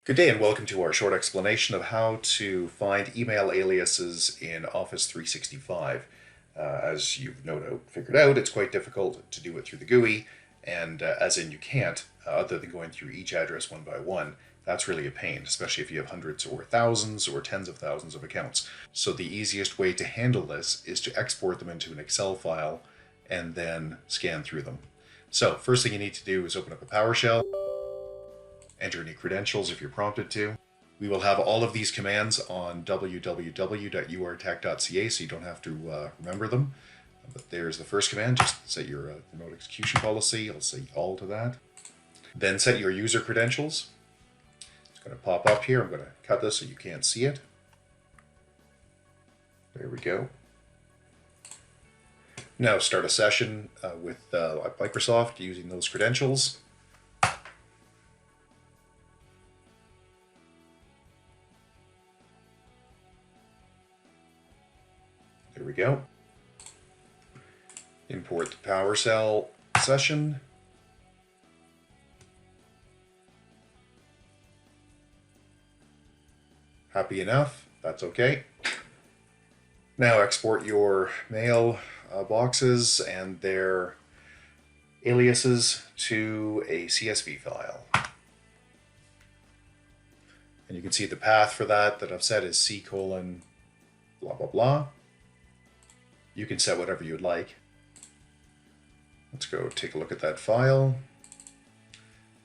Good day and welcome to our short explanation of how to find email aliases in Office 365. As you've no doubt figured out, it's quite difficult to do it through the GUI, and as in you can't, other than going through each address one by one. That's really a pain, especially if you have hundreds or thousands or tens of thousands of accounts. So the easiest way to handle this is to export them into an Excel file and then scan through them. So first thing you need to do is open up a PowerShell. Enter any credentials if you're prompted to. We will have all of these commands on www.urtech.ca, so you don't have to remember them. But there's the first command. Just set your remote execution policy. I'll say all to that. Then set your user credentials. It's going to pop up here. I'm going to cut this so you can't see it. There we go. Now start a session with Microsoft using those credentials. There we go. Import the PowerShell session. Happy enough? That's okay. Now export your mail boxes and their aliases to a CSV file. And you can see the path for that I've set is C:, blah, blah, blah. You can set whatever you'd like. Let's go take a look at that file.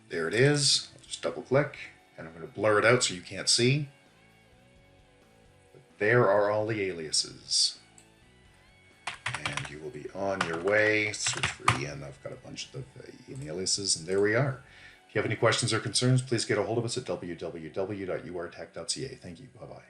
There it is. I'll just double click and I'm going to blur it out so you can't see. But there are all the aliases. And you will be on your way. Search for Ian. I've got a bunch of Ian aliases, and there we are. If you have any questions or concerns, please get a hold of us at www.urtech.ca. Thank you. Bye-bye.